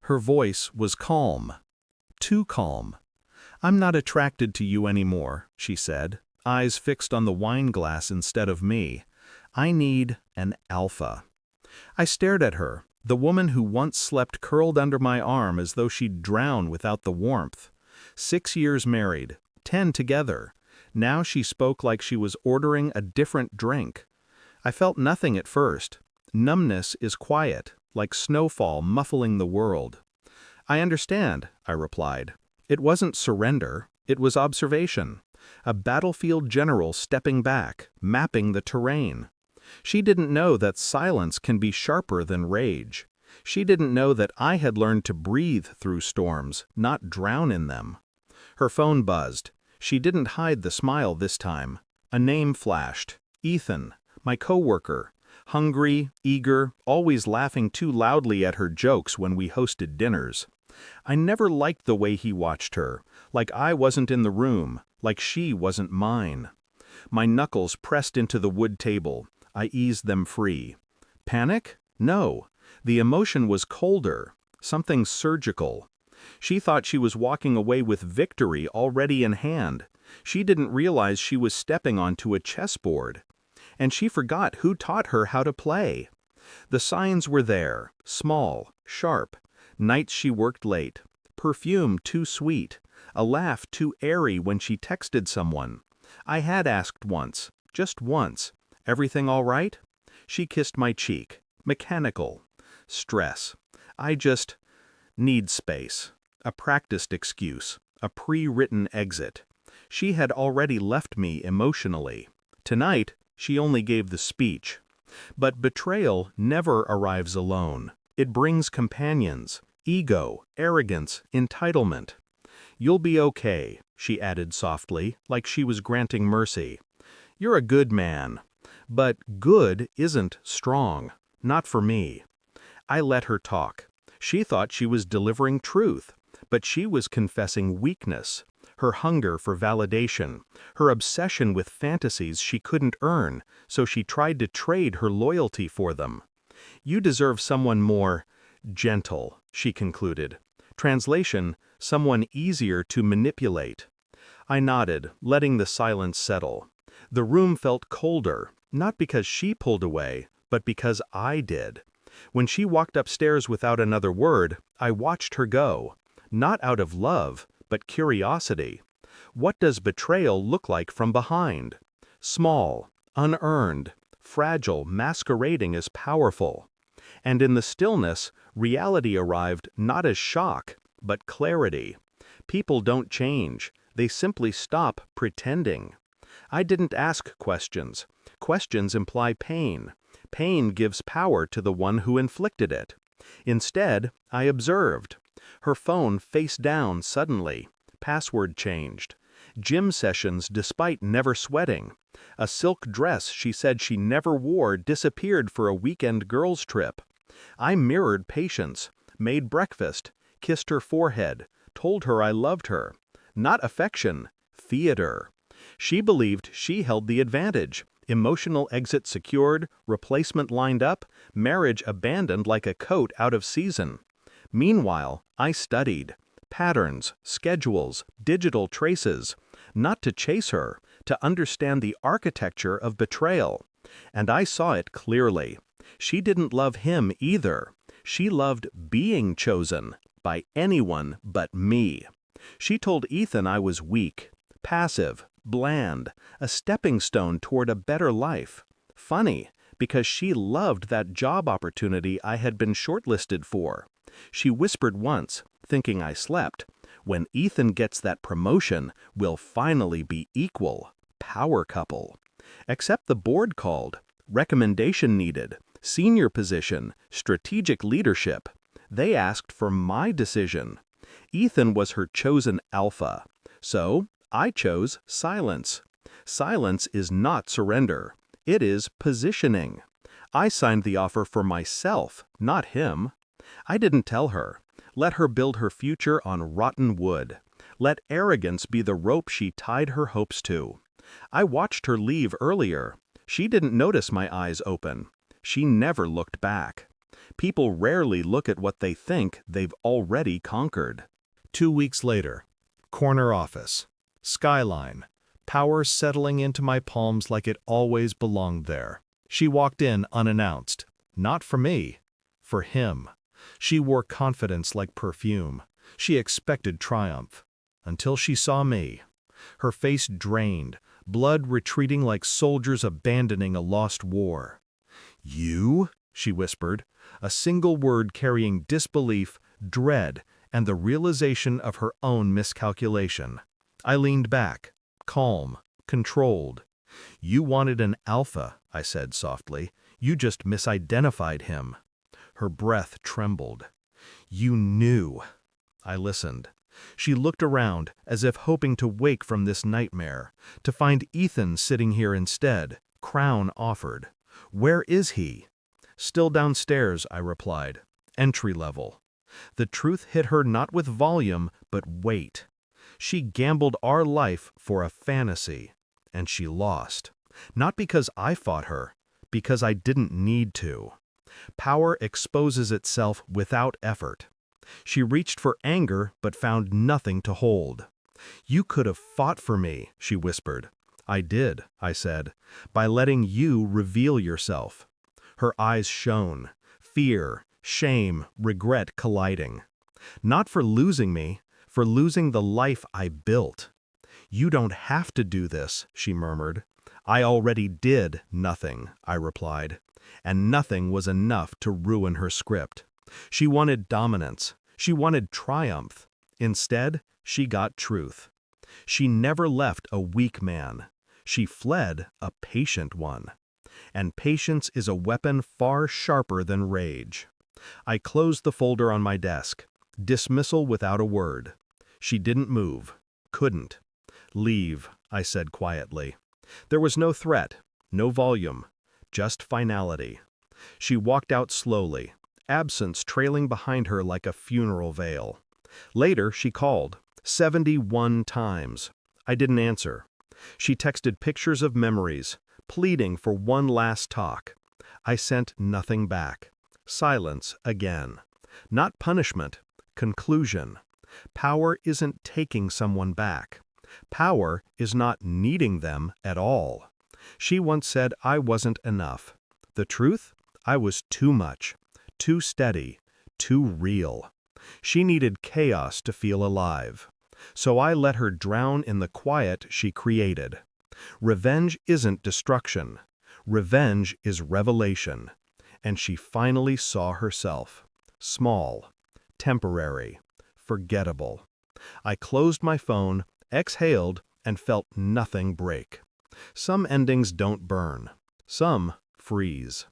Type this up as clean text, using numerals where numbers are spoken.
Her voice was calm. Too calm. "I'm not attracted to you anymore," she said, eyes fixed on the wine glass instead of me. "I need an alpha." I stared at her, the woman who once slept curled under my arm as though she'd drown without the warmth. 6 years married, 10 together. Now she spoke like she was ordering a different drink. I felt nothing at first. Numbness is quiet, like snowfall muffling the world. "I understand," I replied. It wasn't surrender, it was observation. A battlefield general stepping back, mapping the terrain. She didn't know that silence can be sharper than rage. She didn't know that I had learned to breathe through storms, not drown in them. Her phone buzzed. She didn't hide the smile this time. A name flashed. Ethan, my coworker. Hungry, eager, always laughing too loudly at her jokes when we hosted dinners. I never liked the way he watched her, like I wasn't in the room, like she wasn't mine. My knuckles pressed into the wood table. I eased them free. Panic? No. The emotion was colder, something surgical. She thought she was walking away with victory already in hand. She didn't realize she was stepping onto a chessboard. And she forgot who taught her how to play. The signs were there, small, sharp. Nights she worked late. Perfume too sweet. A laugh too airy when she texted someone. I had asked once, just once, "Everything all right?" She kissed my cheek. Mechanical. Stress. I just need space. A practiced excuse. A pre-written exit. She had already left me emotionally. Tonight, she only gave the speech. But betrayal never arrives alone. It brings companions, ego, arrogance, entitlement. "You'll be okay," she added softly, like she was granting mercy. "You're a good man." But good isn't strong. Not for me. I let her talk. She thought she was delivering truth, but she was confessing weakness, her hunger for validation, her obsession with fantasies she couldn't earn, so she tried to trade her loyalty for them. "You deserve someone more gentle," she concluded. Translation, someone easier to manipulate. I nodded, letting the silence settle. The room felt colder, not because she pulled away, but because I did. When she walked upstairs without another word, I watched her go. Not out of love, but curiosity. What does betrayal look like from behind? Small, unearned, fragile, masquerading as powerful. And in the stillness, reality arrived not as shock, but clarity. People don't change, they simply stop pretending. I didn't ask questions. Questions imply pain. Pain gives power to the one who inflicted it. Instead, I observed. Her phone face down suddenly. Password changed. Gym sessions despite never sweating. A silk dress she said she never wore disappeared for a weekend girls' trip. I mirrored patience, made breakfast, kissed her forehead, told her I loved her. Not affection, theater. She believed she held the advantage. Emotional exit secured, replacement lined up, marriage abandoned like a coat out of season. Meanwhile, I studied. Patterns, schedules, digital traces. Not to chase her, to understand the architecture of betrayal. And I saw it clearly. She didn't love him either. She loved being chosen by anyone but me. She told Ethan I was weak, passive, bland, a stepping stone toward a better life. Funny, because she loved that job opportunity I had been shortlisted for. She whispered once, thinking I slept, "When Ethan gets that promotion, we'll finally be equal, power couple." Except the board called, recommendation needed, senior position, strategic leadership. They asked for my decision. Ethan was her chosen alpha. So, I chose silence. Silence is not surrender. It is positioning. I signed the offer for myself, not him. I didn't tell her. Let her build her future on rotten wood. Let arrogance be the rope she tied her hopes to. I watched her leave earlier. She didn't notice my eyes open. She never looked back. People rarely look at what they think they've already conquered. 2 weeks later. Corner office. Skyline. Power settling into my palms like it always belonged there. She walked in unannounced. Not for me. For him. She wore confidence like perfume. She expected triumph. Until she saw me. Her face drained, blood retreating like soldiers abandoning a lost war. "You?" she whispered, a single word carrying disbelief, dread, and the realization of her own miscalculation. I leaned back, calm, controlled. "You wanted an alpha," I said softly. "You just misidentified him." Her breath trembled. "You knew." I listened. She looked around, as if hoping to wake from this nightmare, to find Ethan sitting here instead, crown offered. "Where is he?" "Still downstairs," I replied. "Entry level." The truth hit her not with volume, but weight. She gambled our life for a fantasy, and she lost. Not because I fought her, because I didn't need to. Power exposes itself without effort. She reached for anger but found nothing to hold. "You could have fought for me," she whispered. "I did," I said, "by letting you reveal yourself." Her eyes shone, fear, shame, regret colliding. "Not for losing me, for losing the life I built." "You don't have to do this," she murmured. "I already did nothing," I replied. And nothing was enough to ruin her script. She wanted dominance. She wanted triumph. Instead, she got truth. She never left a weak man. She fled a patient one. And patience is a weapon far sharper than rage. I closed the folder on my desk. Dismissal without a word. She didn't move. Couldn't. "Leave," I said quietly. There was no threat, no volume, just finality. She walked out slowly, absence trailing behind her like a funeral veil. Later, she called, 71 times. I didn't answer. She texted pictures of memories, pleading for one last talk. I sent nothing back. Silence again. Not punishment, conclusion. Power isn't taking someone back. Power is not needing them at all. She once said I wasn't enough. The truth? I was too much, too steady, too real. She needed chaos to feel alive. So I let her drown in the quiet she created. Revenge isn't destruction. Revenge is revelation. And she finally saw herself. Small, temporary, forgettable. I closed my phone, exhaled, and felt nothing break. Some endings don't burn. Some freeze.